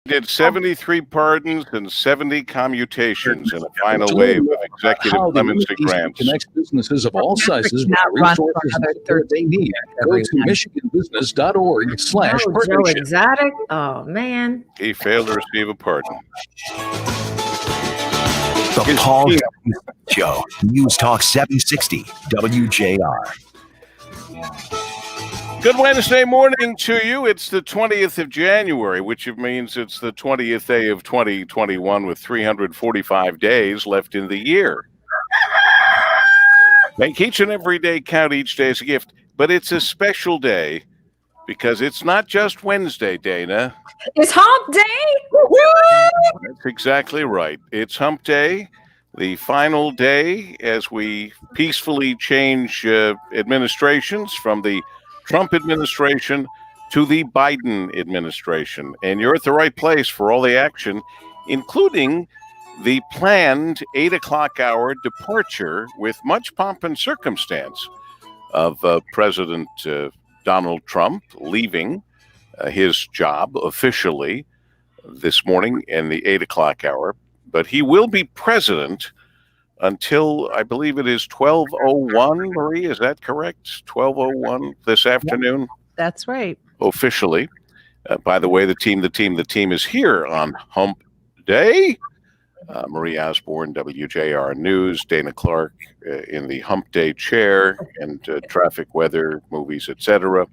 Did 73 pardons and 70 commutations in a final wave of executive clemency grants. Connects businesses of all sizes with Not run for resources and another support they 13 need. years, Go to everyone. michiganbusiness.org/partnership. Joe Exotic? Oh, man. He failed to receive a pardon. The Paul Show, News Talk 760, WJR. Good Wednesday morning to you. It's the 20th of January, which means it's the 20th day of 2021 with 345 days left in the year. Make each and every day count. Each day is a gift. But it's a special day because it's not just Wednesday, Dana. It's hump day. That's exactly right. It's hump day, the final day as we peacefully change administrations from the Trump administration to the Biden administration. And you're at the right place for all the action, including the planned 8 o'clock hour departure with much pomp and circumstance of President Donald Trump leaving his job officially this morning in the 8 o'clock hour. But he will be president until, I believe it is 12:01, Marie, is that correct? 12:01 this afternoon? That's right. Officially. By the way, the team is here on Hump Day. Marie Osborne, WJR News, Dana Clark in the Hump Day chair, and traffic, weather, movies, etc.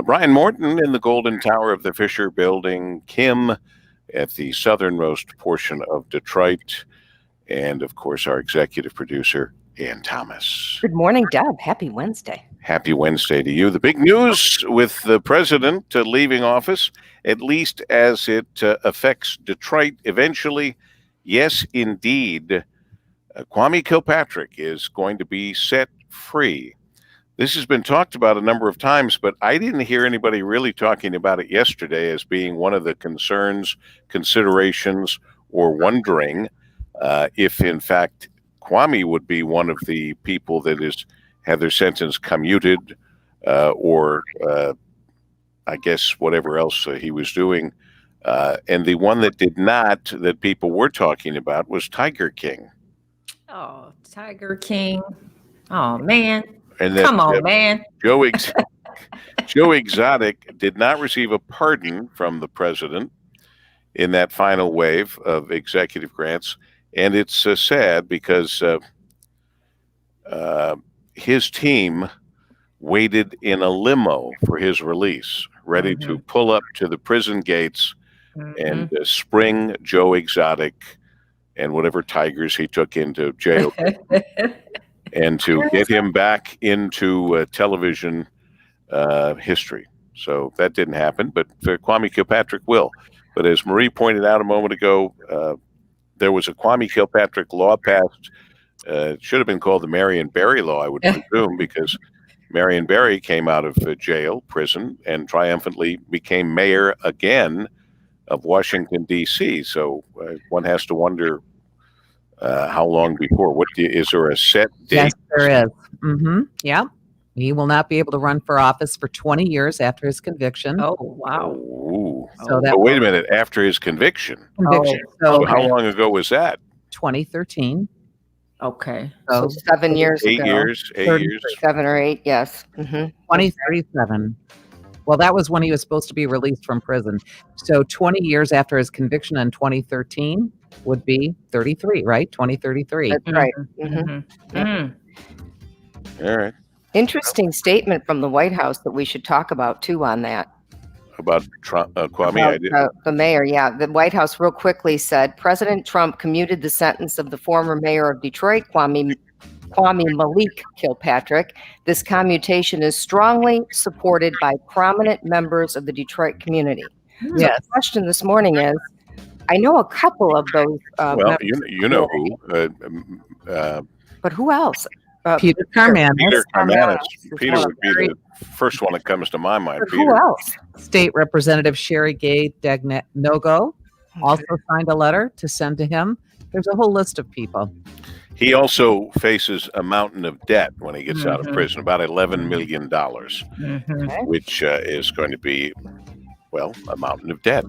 Brian Morton in the Golden Tower of the Fisher Building, Kim at the southernmost portion of Detroit, and, of course, our executive producer, Ann Thomas. Good morning, Deb. Happy Wednesday. Happy Wednesday to you. The big news with the president leaving office, at least as it affects Detroit eventually, yes, indeed, Kwame Kilpatrick is going to be set free. This has been talked about a number of times, but I didn't hear anybody really talking about it yesterday as being one of the concerns, considerations, or wondering if, in fact, Kwame would be one of the people that have their sentence commuted or I guess whatever else he was doing. And the one that did not, that people were talking about, was Tiger King. Oh, Tiger King. Oh, man. And that, Come on, man. Joe Exotic did not receive a pardon from the president in that final wave of executive grants. And it's sad because his team waited in a limo for his release, ready to pull up to the prison gates and spring Joe Exotic and whatever tigers he took into jail and to get him back into television history. So that didn't happen, but Kwame Kilpatrick will. But as Marie pointed out a moment ago, there was a Kwame Kilpatrick law passed. It should have been called the Marion Barry Law, I would presume, because Marion Barry came out of prison, and triumphantly became mayor again of Washington, D.C. So one has to wonder how long before. Is there a set date? Yes, there is. Yeah. He will not be able to run for office for 20 years after his conviction. Oh, wow. Ooh. So But wait a minute. After his conviction? So How long ago was that? 2013. Okay. So 7 years ago. 8 years? 8 years? 7 or 8, yes. 2037. Well, that was when he was supposed to be released from prison. So 20 years after his conviction in 2013 would be 33, right? 2033. That's right. All right. Interesting statement from the White House that we should talk about, too, on that. About Trump, Kwame? I did. The mayor, yeah. The White House real quickly said, President Trump commuted the sentence of the former mayor of Detroit, Kwame Malik Kilpatrick. This commutation is strongly supported by prominent members of the Detroit community. So the question this morning is, I know a couple of those well, you know who. but who else? Peter Carmanis. Peter Carmanis. Peter would be the first one that comes to my mind. But who else? State Representative Sherry Gay Dagnogo also signed a letter to send to him. There's a whole list of people. He also faces a mountain of debt when he gets out of prison, about $11 million, which is going to be, well, a mountain of debt.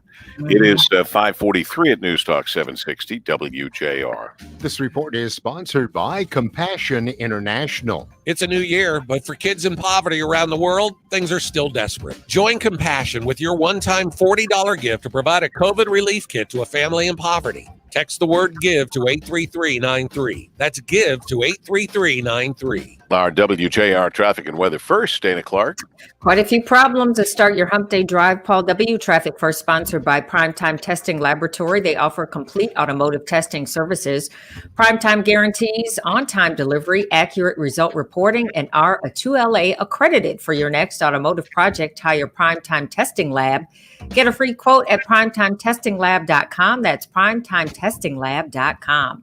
It is 5:43 at News Talk 760 WJR. This report is sponsored by Compassion International. It's a new year, but for kids in poverty around the world, things are still desperate. Join Compassion with your one-time $40 gift to provide a COVID relief kit to a family in poverty. Text the word GIVE to 83393. That's GIVE to 83393. Our WJR traffic and weather first, Dana Clark. Quite a few problems to start your hump day drive. Paul W. Traffic First, sponsored by Primetime Testing Laboratory. They offer complete automotive testing services, Primetime guarantees, on-time delivery, accurate result reporting, and are a 2LA accredited. For your next automotive project, hire Primetime Testing Lab. Get a free quote at primetimetestinglab.com. That's primetimetestinglab.com.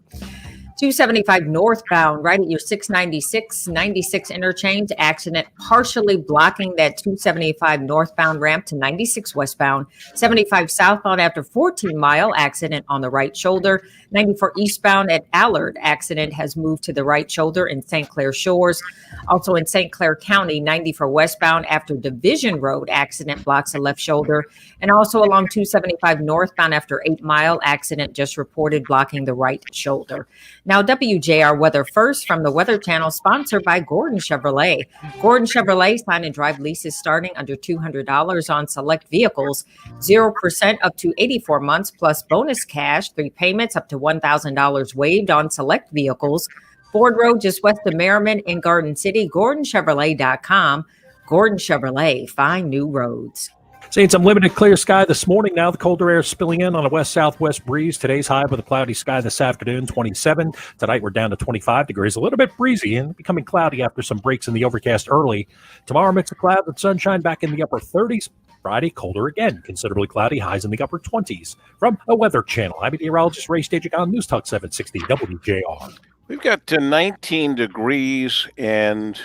275 northbound, right at your 696 interchange. Accident partially blocking that 275 northbound ramp to 96 westbound. 75 southbound after 14 Mile, accident on the right shoulder. 94 eastbound at Allard, accident has moved to the right shoulder in St. Clair Shores. Also in St. Clair County, 94 westbound after Division Road, accident blocks the left shoulder. And also along 275 northbound after 8 Mile, accident just reported blocking the right shoulder. Now, WJR Weather First from the Weather Channel, sponsored by Gordon Chevrolet. Gordon Chevrolet sign and drive leases starting under $200 on select vehicles, 0% up to 84 months plus bonus cash, 3 payments up to $1,000 waived on select vehicles. Ford Road just west of Merriman in Garden City, GordonChevrolet.com. Gordon Chevrolet, find new roads. Seeing some limited clear sky this morning. Now the colder air spilling in on a west-southwest breeze. Today's high with a cloudy sky this afternoon, 27. Tonight we're down to 25 degrees. A little bit breezy and becoming cloudy after some breaks in the overcast early. Tomorrow, mix of cloud and sunshine back in the upper 30s. Friday, colder again. Considerably cloudy, highs in the upper 20s. From a Weather Channel, I'm meteorologist Ray Stajic on News Talk 760 WJR. We've got 19 degrees and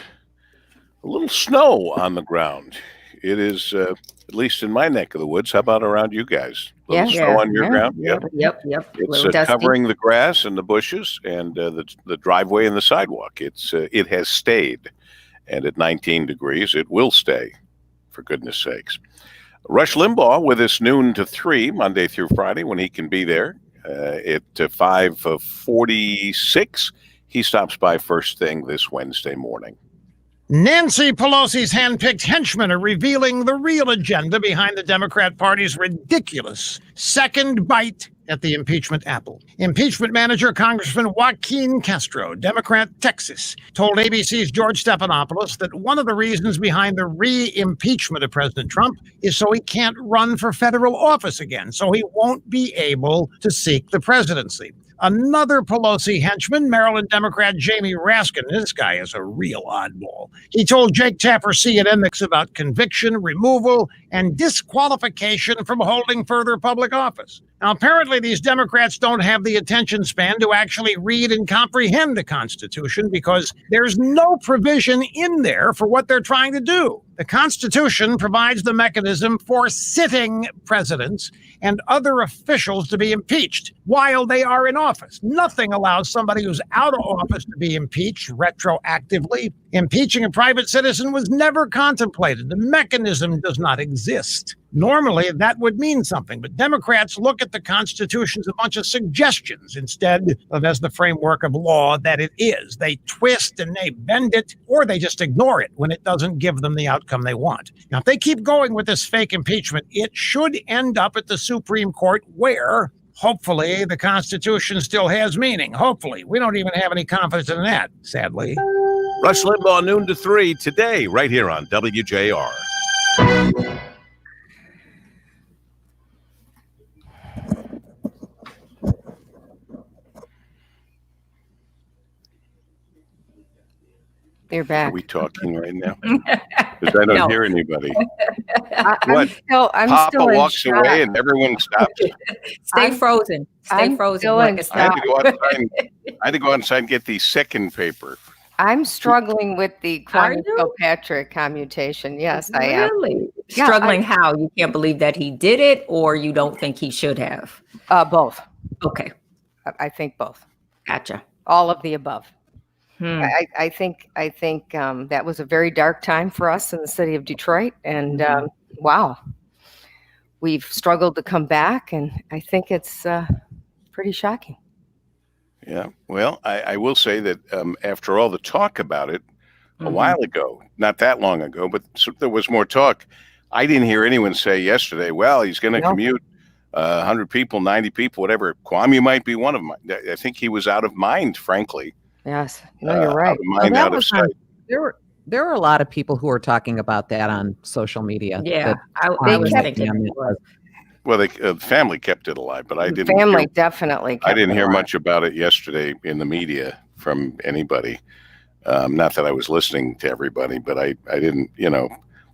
a little snow on the ground. It is, at least in my neck of the woods. How about around you guys? Little snow on your ground? Yep. It's covering the grass and the bushes and the driveway and the sidewalk. It has stayed. And at 19 degrees, it will stay, for goodness sakes. Rush Limbaugh with us noon to 3, Monday through Friday, when he can be there. At 5:46, he stops by first thing this Wednesday morning. Nancy Pelosi's handpicked henchmen are revealing the real agenda behind the Democrat Party's ridiculous second bite at the impeachment apple. Impeachment manager Congressman Joaquin Castro, Democrat, Texas, told ABC's George Stephanopoulos that one of the reasons behind the re-impeachment of President Trump is so he can't run for federal office again, so he won't be able to seek the presidency. Another Pelosi henchman, Maryland Democrat Jamie Raskin, this guy is a real oddball. He told Jake Tapper CNN Mix about conviction, removal, and disqualification from holding further public office. Now, apparently these Democrats don't have the attention span to actually read and comprehend the Constitution because there's no provision in there for what they're trying to do. The Constitution provides the mechanism for sitting presidents and other officials to be impeached while they are in office. Nothing allows somebody who's out of office to be impeached retroactively. Impeaching a private citizen was never contemplated. The mechanism does not exist. Normally, that would mean something, but Democrats look at the Constitution as a bunch of suggestions instead of as the framework of law that it is. They twist and they bend it, or they just ignore it when it doesn't give them the outcome they want. Now, if they keep going with this fake impeachment, it should end up at the Supreme Court where, hopefully, the Constitution still has meaning. Hopefully. We don't even have any confidence in that, sadly. Rush Limbaugh, noon to 3, today, right here on WJR. You're back. Are we talking right now? Because I don't hear anybody. I'm Papa still in walks shock. away and everyone stops. Stay frozen. Stay frozen. Still in Lucas. I had to go outside and get the second paper. I'm struggling with the Are you? Kwame-Kilpatrick commutation. Yes, I am. Really? Yeah, Struggling how? You can't believe that he did it, or you don't think he should have? Both. Okay. I think both. Gotcha. All of the above. Hmm. I think that was a very dark time for us in the city of Detroit, and wow, we've struggled to come back, and I think it's pretty shocking. Yeah. Well, I will say that after all the talk about it a while ago, not that long ago, but there was more talk. I didn't hear anyone say yesterday, well, he's going to commute 100 people, 90 people, whatever. Kwame might be one of them. I think he was out of mind, frankly. Yes. No, you're right. Out of mind, out of sight. There were a lot of people who were talking about that on social media. Yeah, I was thinking. Well, the family kept it alive, but I didn't. Family definitely. I didn't hear much about it yesterday in the media from anybody. Not that I was listening to everybody, but I didn't,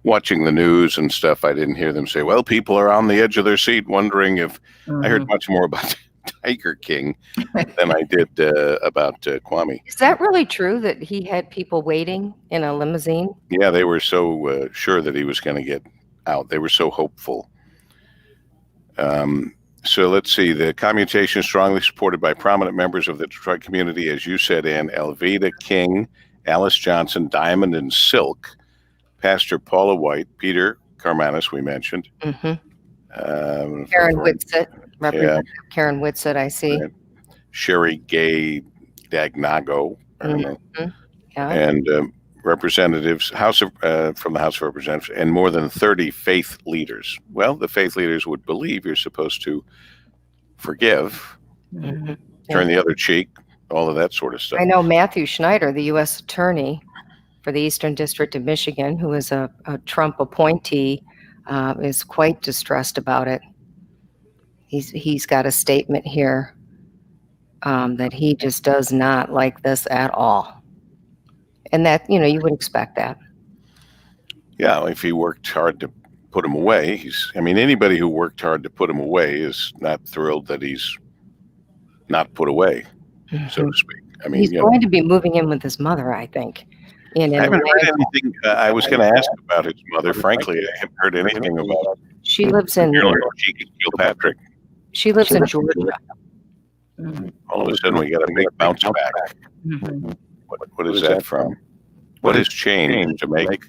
watching the news and stuff, I didn't hear them say, well, people are on the edge of their seat wondering if I heard much more about Tiger King than I did about Kwame. Is that really true that he had people waiting in a limousine? Yeah, they were so sure that he was going to get out. They were so hopeful. So let's see. The commutation is strongly supported by prominent members of the Detroit community, as you said, Ann. Elvita King, Alice Johnson, Diamond and Silk, Pastor Paula White, Peter Karmanos, we mentioned. Karen Whitsett, Representative Karen Whitsett, I see. Right. Sherry Gay Dagnago, I don't know. Yeah. And representatives, from the House of Representatives, and more than 30 faith leaders. Well, the faith leaders would believe you're supposed to forgive, turn the other cheek, all of that sort of stuff. I know Matthew Schneider, the U.S. Attorney for the Eastern District of Michigan, who is a Trump appointee, is quite distressed about it. He's got a statement here that he just does not like this at all. And that, you would expect that. Yeah, if he worked hard to put him away, anybody who worked hard to put him away is not thrilled that he's not put away, so to speak. He's going to be moving in with his mother, I think. I haven't heard anything. I was going to ask about his mother. Frankly, I haven't heard anything about it. She lives in Kilpatrick. She lives in Georgia. All of a sudden, we got a big bounce back. What is that from? What has changed to make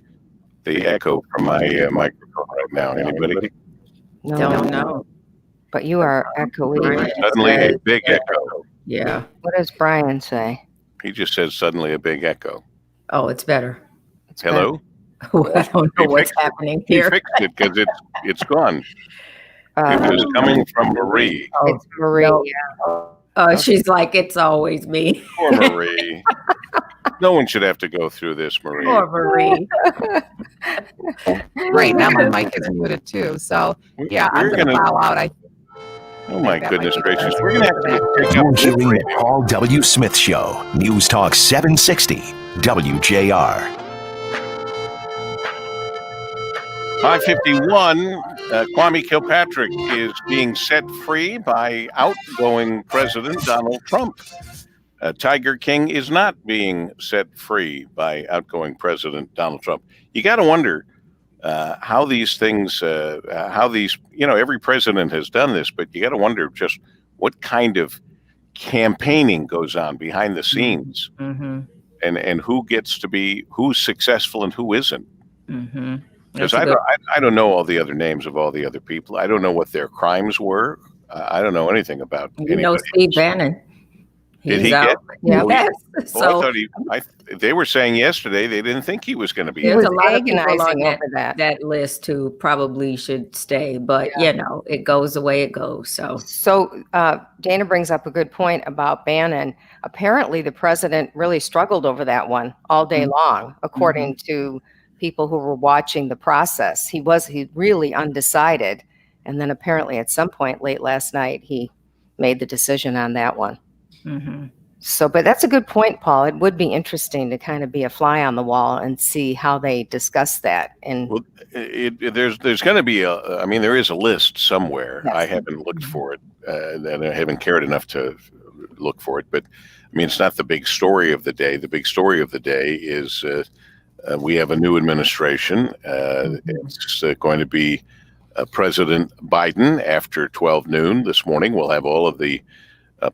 the echo from my microphone right now? Anybody? No, Don't know. But you are echoey. Suddenly a big echo. Yeah. What does Brian say? He just said suddenly a big echo. Oh, it's better. Hello? I don't know what's happening here. He fixed it because it's gone. It was coming from Marie. It's Marie. She's like, it's always me. Poor Marie. No one should have to go through this, Marie. Poor Marie. Right now, my mic is muted too. So, yeah, I'm going to bow out. Oh, my goodness gracious. We're going to have to take You're up hearing the Paul W. Smith Show. News Talk 760 WJR. 5:51. Kwame Kilpatrick is being set free by outgoing President Donald Trump. Tiger King is not being set free by outgoing President Donald Trump. You got to wonder how these things, every president has done this, but you got to wonder just what kind of campaigning goes on behind the scenes, and who's successful and who isn't. Because I don't know all the other names of all the other people. I don't know what their crimes were. I don't know anything about anybody. Steve Bannon. Did he get? Yeah. Yes. So they were saying yesterday they didn't think he was going to be. There's was a lot of people agonizing on over that list who probably should stay, but it goes the way it goes. So Dana brings up a good point about Bannon. Apparently, the president really struggled over that one all day long, according to people who were watching the process. He really undecided, and then apparently at some point late last night he made the decision on that one. So, but that's a good point, Paul. It would be interesting to kind of be a fly on the wall and see how they discuss that. And there's going to be there is a list somewhere. Yes. I haven't looked for it, and I haven't cared enough to look for it. But it's not the big story of the day. The big story of the day is we have a new administration. It's going to be President Biden after 12 noon this morning. We'll have all of the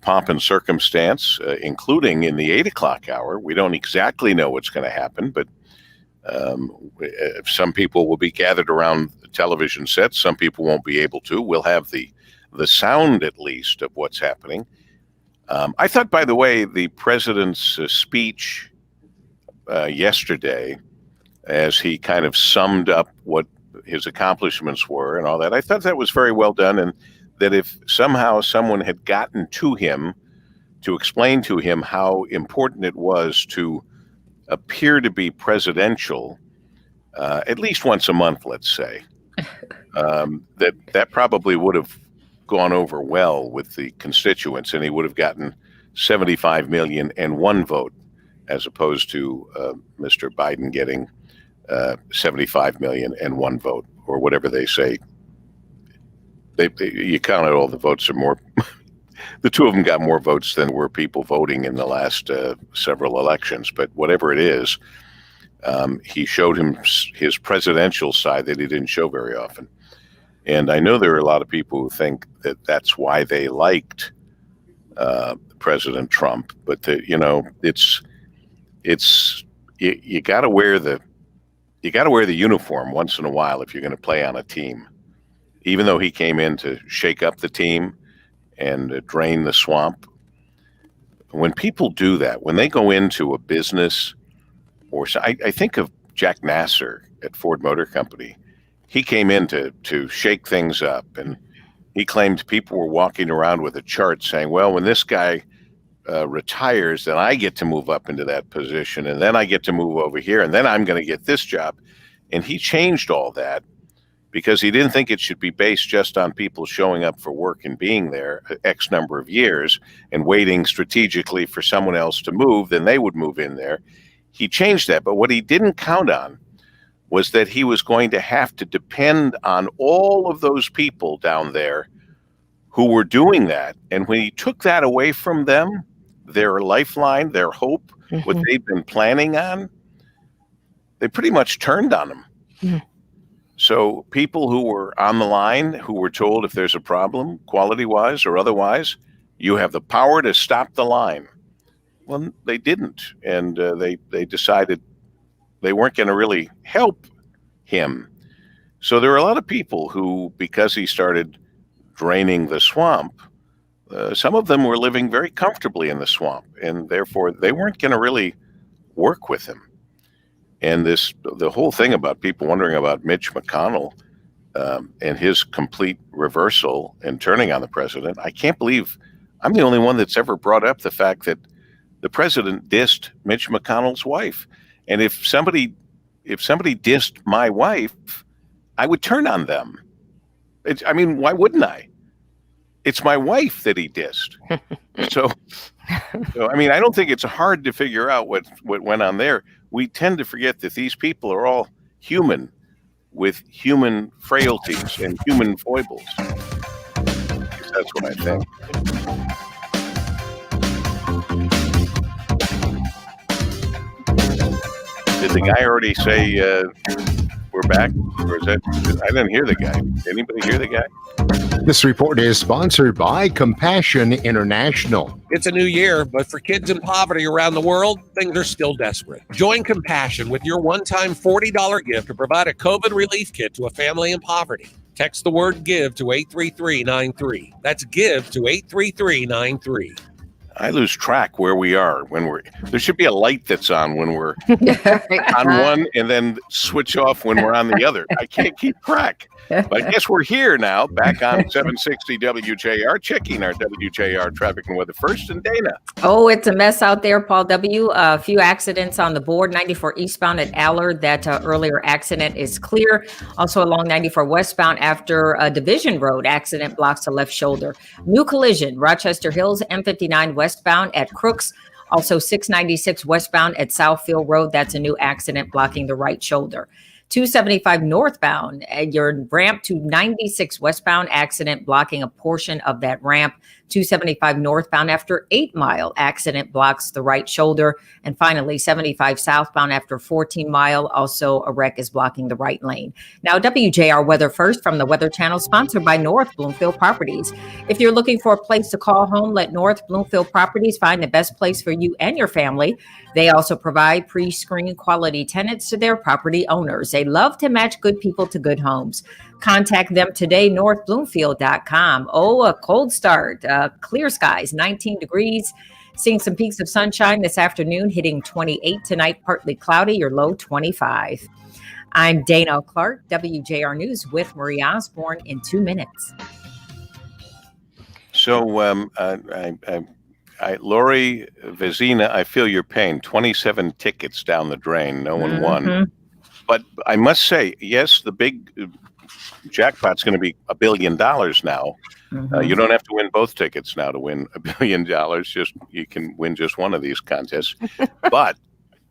pomp and circumstance, including in the 8 o'clock hour. We don't exactly know what's going to happen, but some people will be gathered around television sets. Some people won't be able to. We'll have the sound, at least, of what's happening. I thought, by the way, the president's speech yesterday, as he kind of summed up what his accomplishments were and all that, I thought that was very well done, and that if somehow someone had gotten to him to explain to him how important it was to appear to be presidential at least once a month, let's say, that probably would have gone over well with the constituents, and he would have gotten 75 million and one vote, as opposed to Mr. Biden getting 75 million and one vote, or whatever they say. You counted all the votes are more. The two of them got more votes than were people voting in the last several elections. But whatever it is, he showed his presidential side that he didn't show very often. And I know there are a lot of people who think that that's why they liked President Trump. But you got to wear the uniform once in a while if you're going to play on a team. Even though he came in to shake up the team and drain the swamp, when people do that, when they go into a business, or I think of Jack Nasser at Ford Motor Company. He came in to shake things up, and he claimed people were walking around with a chart saying, well, when this guy retires, then I get to move up into that position, and then I get to move over here, and then I'm going to get this job. And he changed all that because he didn't think it should be based just on people showing up for work and being there X number of years and waiting strategically for someone else to move, then they would move in there. He changed that. But what he didn't count on was that he was going to have to depend on all of those people down there who were doing that. And when he took that away from them, their lifeline, their hope, what they've been planning on, they pretty much turned on him. Mm. So people who were on the line, who were told if there's a problem, quality-wise or otherwise, you have the power to stop the line. Well, they didn't. And they decided they weren't going to really help him. So there are a lot of people who, because he started draining the swamp, some of them were living very comfortably in the swamp, and therefore they weren't going to really work with him. And the whole thing about people wondering about Mitch McConnell and his complete reversal and turning on the president, I can't believe I'm the only one that's ever brought up the fact that the president dissed Mitch McConnell's wife. And if somebody dissed my wife, I would turn on them. Why wouldn't I? It's my wife that he dissed. So I don't think it's hard to figure out what went on there. We tend to forget that these people are all human with human frailties and human foibles. That's what I think. Did the guy already say we're back? Or is that? I didn't hear the guy. Did anybody hear the guy? This report is sponsored by Compassion International. It's a new year, but for kids in poverty around the world, things are still desperate. Join Compassion with your one-time $40 gift to provide a COVID relief kit to a family in poverty. Text the word GIVE to 83393. That's GIVE to 83393. I lose track where we are there should be a light that's on when we're on one and then switch off when we're on the other. I can't keep track. But I guess we're here now, back on 760 WJR, checking our WJR traffic and weather first. And Dana. Oh, it's a mess out there, Paul W. A few accidents on the board. 94 eastbound at Allard. That earlier accident is clear. Also along 94 westbound after Division Road, accident blocks the left shoulder. New collision, Rochester Hills, M59 westbound at Crooks. Also 696 westbound at Southfield Road. That's a new accident blocking the right shoulder. 275 northbound, your ramp to 96 westbound, accident blocking a portion of that ramp. 275 northbound after 8 Mile, accident blocks the right shoulder. And finally, 75 southbound after 14 Mile, also a wreck is blocking the right lane. Now, WJR Weather First from the Weather Channel, sponsored by North Bloomfield Properties. If you're looking for a place to call home, let North Bloomfield Properties find the best place for you and your family. They also provide pre-screened quality tenants to their property owners. They love to match good people to good homes. Contact them today, northbloomfield.com. Oh, a cold start. Clear skies, 19 degrees. Seeing some peaks of sunshine this afternoon, hitting 28 tonight, partly cloudy, your low 25. I'm Dana Clark, WJR News with Marie Osborne in 2 minutes. So, Lori Vezina, I feel your pain. 27 tickets down the drain. No one won. But I must say, yes, the big jackpot's going to be $1 billion now. You don't have to win both tickets now to win $1 billion. Just you can win just one of these contests. But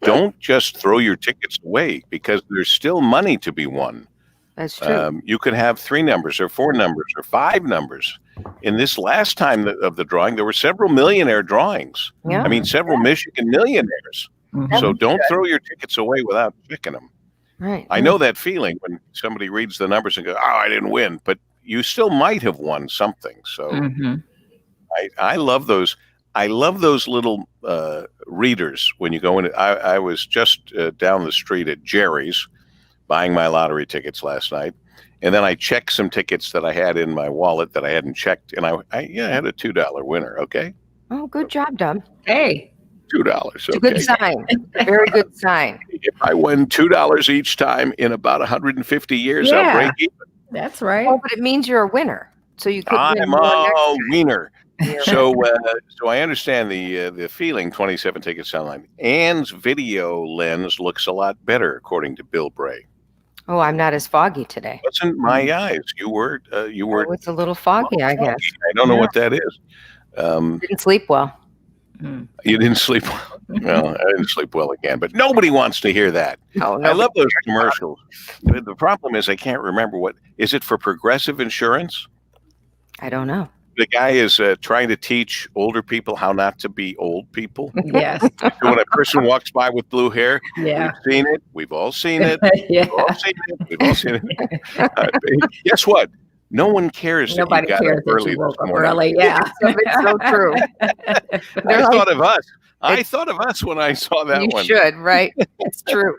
don't just throw your tickets away, because there's still money to be won. That's true. You could have 3 numbers or 4 numbers or 5 numbers. In this last time of the drawing, there were several millionaire drawings. Yeah. I mean, several Michigan millionaires. So don't throw your tickets away without picking them. Right. I know that feeling when somebody reads the numbers and goes, "Oh, I didn't win," but you still might have won something. So I love those. I love those little readers when you go in. I was just down the street at Jerry's buying my lottery tickets last night, and then I checked some tickets that I had in my wallet that I hadn't checked, and I had a $2 winner. Okay. Oh, good job, Dom. Hey. $2. It's a good sign. A very good sign. If I win $2 each time in about 150 years, I'll break even. That's right. Oh, but it means you're a winner. So you could win I'm more a next time. winner. So I understand the feeling. 27 tickets online. Ann's video lens looks a lot better, according to Bill Bray. Oh, I'm not as foggy today. Wasn't my eyes? You were. Oh, it's a little foggy, I guess. I don't know what that is. Didn't sleep well. You didn't sleep well. No, I didn't sleep well again. But nobody wants to hear that. No, I love those commercials. The problem is I can't remember what. Is it for Progressive Insurance? I don't know. The guy is trying to teach older people how not to be old people. Yes. When a person walks by with blue hair, Yeah. we've seen it. We've all seen it. Yeah. We've all seen it. We've all seen it. Guess what? No one cares. Nobody that you got cares up that early you woke this up morning. early. Yeah. It's so true. I thought of us. I thought of us when I saw that You one. should, right? It's true.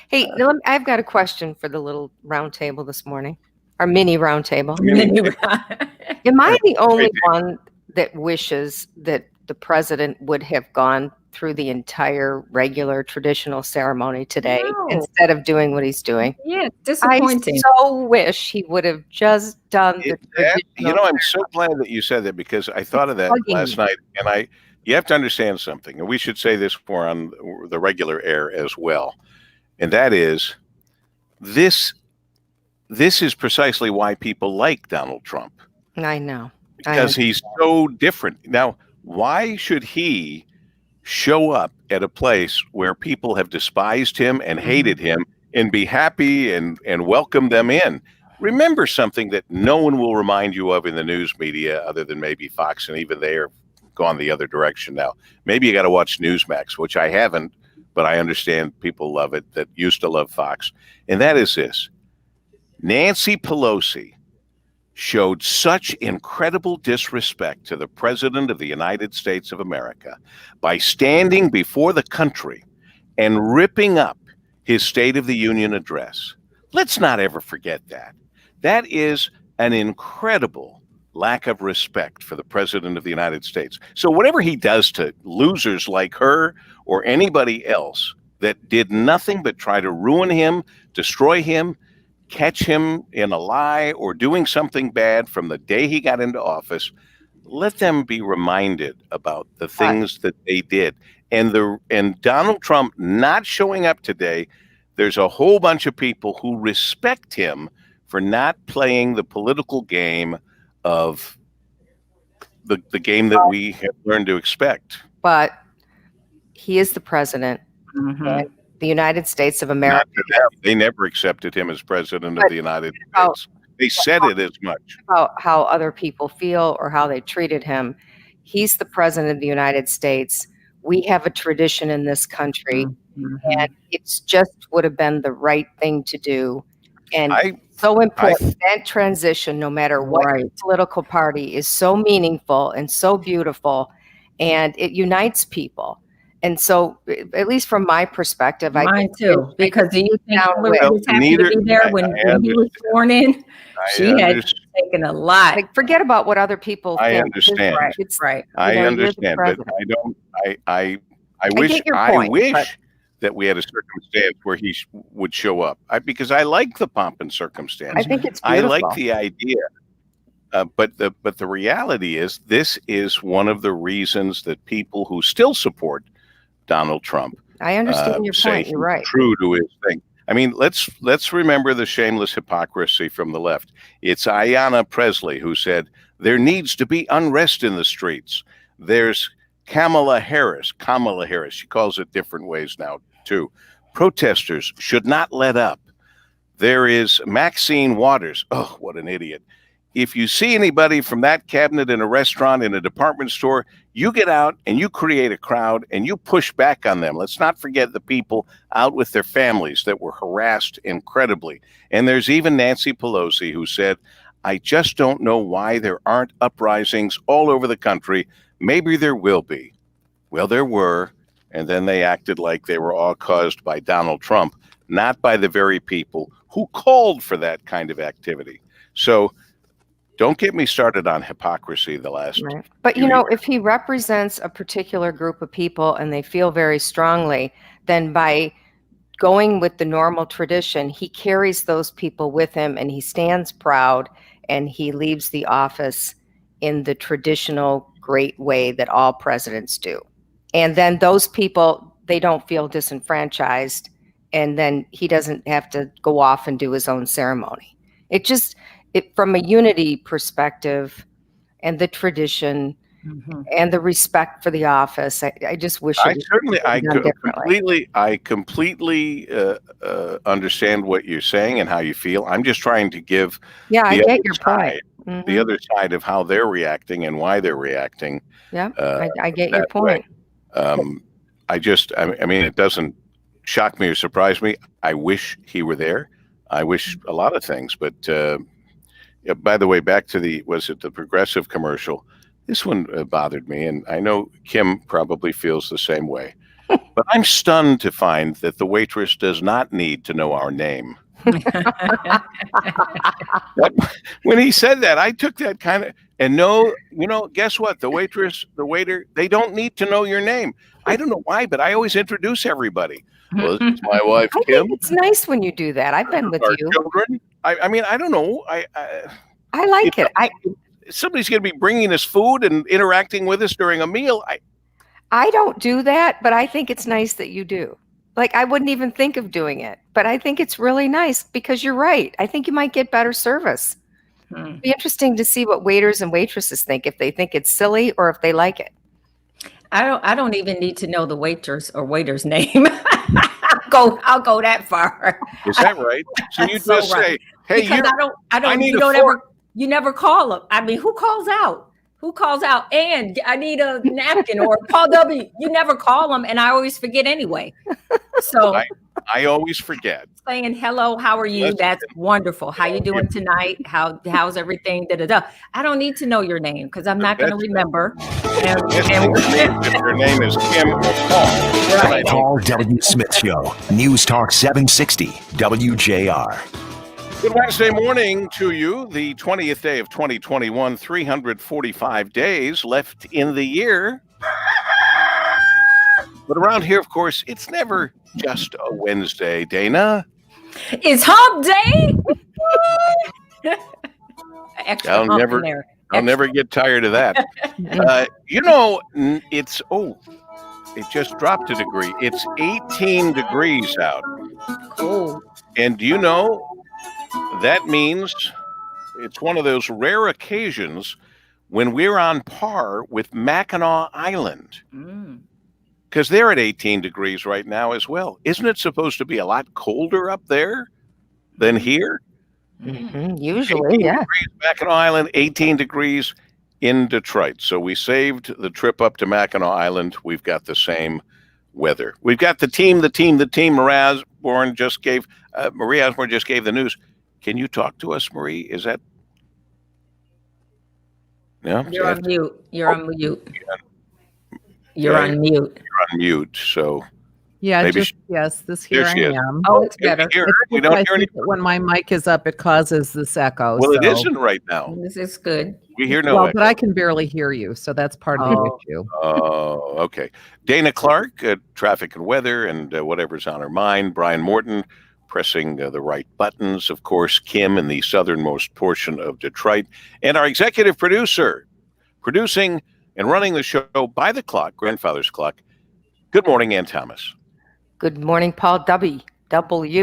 Hey, I've got a question for the little round table this morning, our mini round table. Am I the only one that wishes that the president would have gone through the entire regular traditional ceremony today instead of doing what he's doing? Yeah, disappointing. I so wish he would have just done the traditional. I'm so glad that you said that, because I thought of that last night, and you have to understand something, and we should say this more on the regular air as well, and that is this is precisely why people like Donald Trump. I know. Because he's so different. Now, why should he show up at a place where people have despised him and hated him and be happy and welcome them in? Remember something that no one will remind you of in the news media other than maybe Fox, and even they are gone the other direction now. Maybe you got to watch Newsmax, which I haven't, but I understand people love it that used to love Fox. And that is this. Nancy Pelosi showed such incredible disrespect to the President of the United States of America by standing before the country and ripping up his State of the Union address. Let's not ever forget that. That is an incredible lack of respect for the President of the United States. So whatever he does to losers like her or anybody else that did nothing but try to ruin him, destroy him, catch him in a lie or doing something bad from the day he got into office, let them be reminded about the things that they did. And Donald Trump not showing up today, there's a whole bunch of people who respect him for not playing the political game of the game that we have learned to expect. But he is the president. And the United States of America. Not to them. They never accepted him as president of the United States. They said it as much. About how other people feel or how they treated him. He's the president of the United States. We have a tradition in this country, and it's just would have been the right thing to do. And so important. That transition, no matter what political party, is so meaningful and so beautiful, and it unites people. And so, at least from my perspective, I Mine too. Because do you think down Hillary with- was happy to be there when he was sworn in? She had taken a lot. like, forget about what other people I think. understand. Right. It's Right. I you're the understand, but president. I don't. I get wish. your I point, wish but- that we had a circumstance where he would show up. Because I like the pomp and circumstance. I think it's I beautiful. like the idea. But the reality is, this is one of the reasons that people who still support Donald Trump, I understand your say point. You're right. he's true to his thing. I mean, let's remember the shameless hypocrisy from the left. It's Ayanna Pressley who said there needs to be unrest in the streets. There's Kamala Harris. She calls it different ways now too. Protesters should not let up. There is Maxine Waters. Oh, what an idiot. If you see anybody from that cabinet in a restaurant, in a department store, you get out and you create a crowd and you push back on them. Let's not forget the people out with their families that were harassed incredibly. And there's even Nancy Pelosi who said, I just don't know why there aren't uprisings all over the country. Maybe there will be. Well, there were. And then they acted like they were all caused by Donald Trump, not by the very people who called for that kind of activity. So don't get me started on hypocrisy the last. Right. But you know, if he represents a particular group of people and they feel very strongly, then by going with the normal tradition, he carries those people with him and he stands proud and he leaves the office in the traditional great way that all presidents do. And then those people, they don't feel disenfranchised, and then he doesn't have to go off and do his own ceremony. From a unity perspective and the tradition and the respect for the office, I just wish I completely understand what you're saying and how you feel. I'm just trying to give I get your point. The other side of how they're reacting and why they're reacting. Yeah, I get your point. I mean, it doesn't shock me or surprise me. I wish he were there. I wish a lot of things, but by the way, back to the Progressive commercial? This one bothered me, and I know Kim probably feels the same way. But I'm stunned to find that the waitress does not need to know our name. When he said that, I took that kind of, and guess what? The waiter, they don't need to know your name. I don't know why, but I always introduce everybody. Well, this is my wife, Kim. It's nice when you do that. I've been with Our you. children. I mean, I don't know. I like it. Somebody's going to be bringing us food and interacting with us during a meal. I don't do that, but I think it's nice that you do. Like, I wouldn't even think of doing it, but I think it's really nice because you're right. I think you might get better service. It'd be interesting to see what waiters and waitresses think, if they think it's silly or if they like it. I don't even need to know the waitress or waiter's name. I'll go that far. Is that right? So you just say, "Hey, you never call them. I mean, who calls out? Who calls out? And I need a napkin or Paul W. You never call them, and I always forget anyway. So I always forget. Saying hello, how are you? That's wonderful. How you doing tonight? How's everything? I don't need to know your name because I'm not going to remember. If your name is Kim or Paul. Right. Paul W. Smith Show, News Talk 760 WJR. Good Wednesday morning to you, the 20th day of 2021, 345 days left in the year. But around here, of course, it's never just a Wednesday, Dana. It's hump day. I'll never get tired of that. It just dropped a degree. It's 18 degrees out. Oh. And do you know, that means it's one of those rare occasions when we're on par with Mackinac Island. Because they're at 18 degrees right now as well. Isn't it supposed to be a lot colder up there than here? Usually, yeah. Mackinac Island, 18 degrees in Detroit. So we saved the trip up to Mackinac Island. We've got the same weather. We've got the team. Marie Osborne just gave the news. Can you talk to us, Marie? Is that? No? You're on mute. You're on mute. You're on mute. mute, so Yeah, maybe just yes. This here there I she is. am. Oh, it's Can we better. hear her? It's We just don't I hear any. think that when my mic is up, it causes this echo. Well, it so- isn't right now. This is good. We hear no Well, echo. but I can barely hear you, so that's part of the Oh. issue. Oh, okay. Dana Clark, traffic and weather, and whatever's on her mind. Brian Morton, pressing the right buttons. Of course, Kim in the southernmost portion of Detroit. And our executive producer, producing and running the show by the clock, grandfather's clock. Good morning, Ann Thomas. Good morning, Paul W.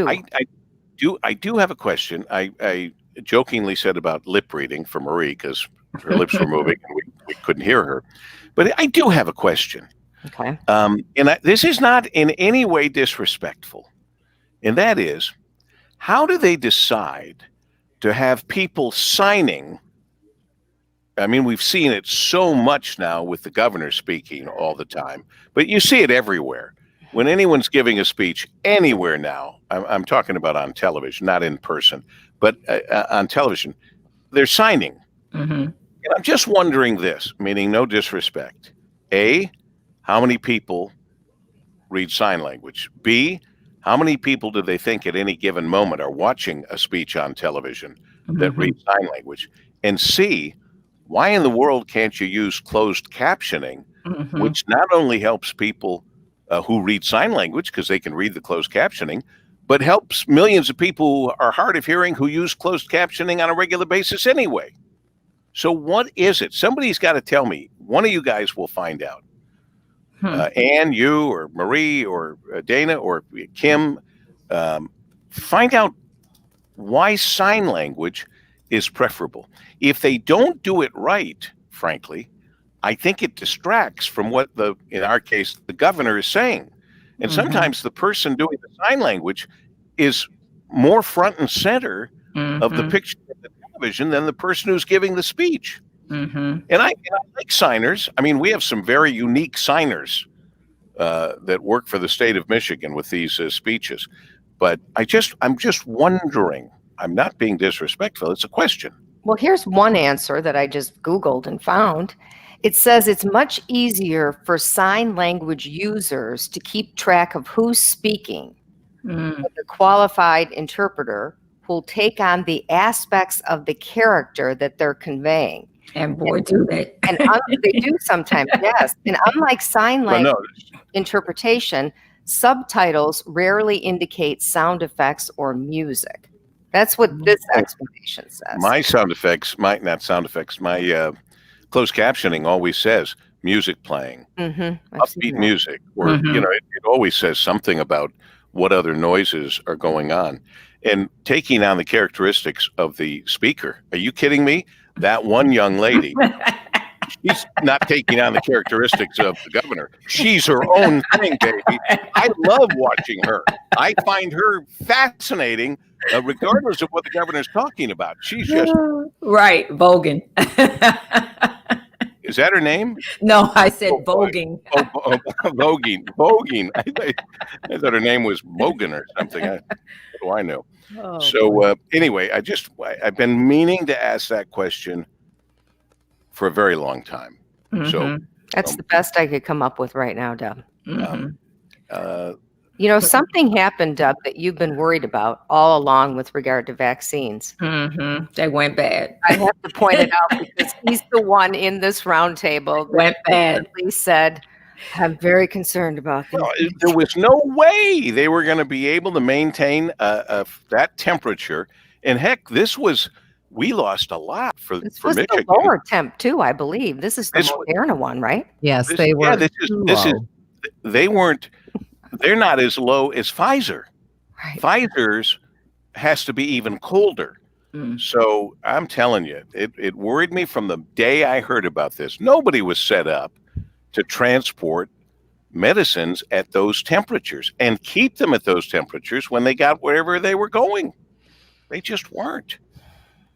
I do have a question. I jokingly said about lip reading for Marie because her lips were moving and we couldn't hear her. But I do have a question. Okay. This is not in any way disrespectful. And that is, how do they decide to have people signing? I mean, we've seen it so much now with the governor speaking all the time, but you see it everywhere. When anyone's giving a speech anywhere now, I'm talking about on television, not in person, but on television, they're signing. Mm-hmm. And I'm just wondering this, meaning no disrespect. A, how many people read sign language? B, how many people do they think at any given moment are watching a speech on television that read sign language? And C, why in the world can't you use closed captioning, which not only helps people who read sign language because they can read the closed captioning, but helps millions of people who are hard of hearing who use closed captioning on a regular basis anyway? So what is it? Somebody's got to tell me. One of you guys will find out. Ann, you, or Marie, or Dana, or Kim, find out why sign language is preferable. If they don't do it right, frankly, I think it distracts from what in our case, the governor is saying. And sometimes the person doing the sign language is more front and center of the picture of the television than the person who's giving the speech. And I like signers. I mean, we have some very unique signers that work for the state of Michigan with these speeches. But I'm just wondering. I'm not being disrespectful. It's a question. Well, here's one answer that I just Googled and found. It says it's much easier for sign language users to keep track of who's speaking with a qualified interpreter who'll take on the aspects of the character that they're conveying. And boy, do they. And they do sometimes, yes. And unlike sign language interpretation, subtitles rarely indicate sound effects or music. That's what this explanation says. My sound effects, my closed captioning always says music playing, upbeat music, or it always says something about what other noises are going on, and taking on the characteristics of the speaker. Are you kidding me? That one young lady, she's not taking on the characteristics of the governor. She's her own thing, baby. I love watching her. I find her fascinating, regardless of what the governor's talking about. She's just right, Vogan. Is that her name? No, I said voguing. Voguing. I thought her name was Mogan or something. What do I know? Anyway, I've been meaning to ask that question for a very long time. So that's the best I could come up with right now, Deb. Something happened, Deb, that you've been worried about all along with regard to vaccines. They went bad. I have to point it out because he's the one in this roundtable that went bad. Said, I'm very concerned about this. No, there was no way they were going to be able to maintain that temperature. And heck, we lost a lot for was Michigan. The lower temp too, I believe. This is the Moderna one, right? Yes, they were. They weren't. They're not as low as Pfizer. Right. Pfizer's has to be even colder. So I'm telling you, it worried me from the day I heard about this. Nobody was set up to transport medicines at those temperatures and keep them at those temperatures when they got wherever they were going. They just weren't.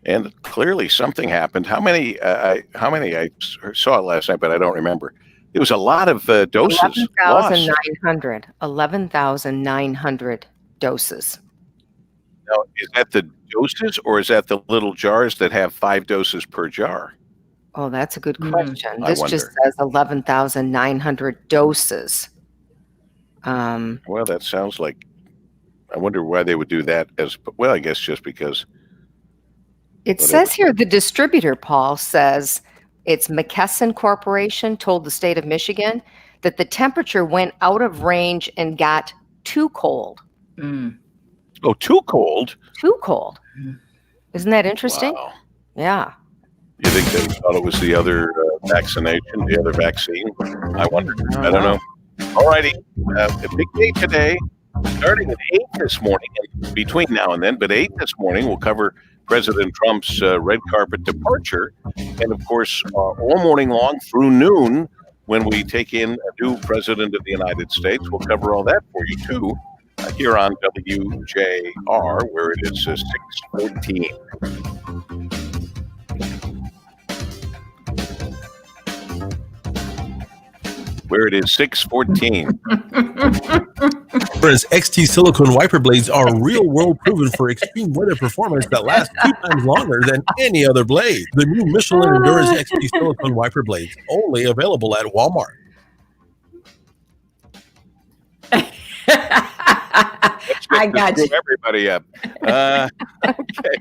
And clearly something happened. How many I saw it last night, but I don't remember. It was a lot of doses. 11,900. 11,900 doses. Now, is that the doses or is that the little jars that have 5 doses per jar? Oh, that's a good question. I This wonder. just says 11,900 doses. Well, that sounds like, I wonder why they would do that I guess just because. It says here the distributor, Paul, says it's McKesson Corporation told the state of Michigan that the temperature went out of range and got too cold. Oh, too cold? Too cold. Isn't that interesting? Wow. Yeah. You think they thought it was the other vaccination, the other vaccine? I wonder. I don't know. All righty. A big day today, starting at 8 this morning, and between now and then, but 8 this morning, we'll cover President Trump's red carpet departure. And of course, all morning long through noon, when we take in a new president of the United States, we'll cover all that for you, too, here on WJR, where it is 6:14. Where it is 6:14. Whereas XT silicone wiper blades are real world proven for extreme weather performance that lasts 2 times longer than any other blade. The new Michelin Endurance XT silicone wiper blades, only available at Walmart. I got you. Everybody up. Okay.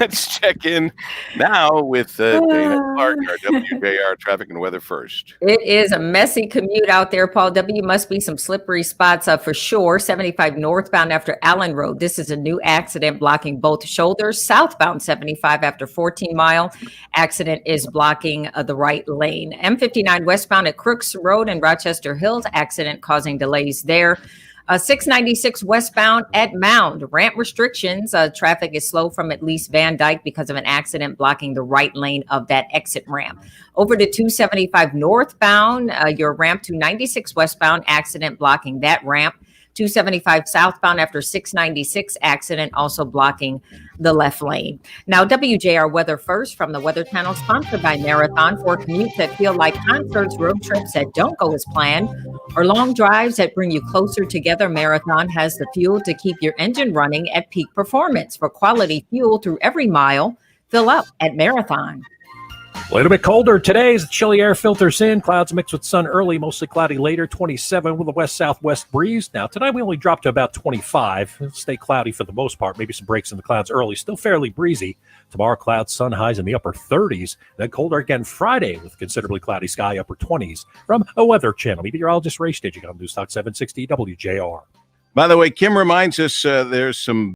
Let's check in now with Dana Clark, our WJR traffic and weather first. It is a messy commute out there, Paul W. Must be some slippery spots for sure. 75 northbound after Allen Road. This is a new accident blocking both shoulders. Southbound 75 after 14 Mile. Accident is blocking the right lane. M59 westbound at Crooks Road and Rochester Hills. Accident causing delays there. 696 westbound at Mound. Ramp restrictions. Traffic is slow from at least Van Dyke because of an accident blocking the right lane of that exit ramp. Over to 275 northbound, your ramp to 96 westbound, accident blocking that ramp. 275 southbound after 696 accident, also blocking the left lane. Now, WJR weather first from the Weather Channel, sponsored by Marathon, for commutes that feel like concerts, road trips that don't go as planned, or long drives that bring you closer together. Marathon has the fuel to keep your engine running at peak performance. For quality fuel through every mile, fill up at Marathon. A little bit colder today as the chilly air filters in. Clouds mixed with sun early, mostly cloudy later. 27 with a west-southwest breeze. Now, tonight we only dropped to about 25. It'll stay cloudy for the most part. Maybe some breaks in the clouds early. Still fairly breezy. Tomorrow, clouds, sun highs in the upper 30s. Then colder again Friday with considerably cloudy sky, upper 20s. From a Weather Channel meteorologist Ray Staging on News Talk 760 WJR. By the way, Kim reminds us there's some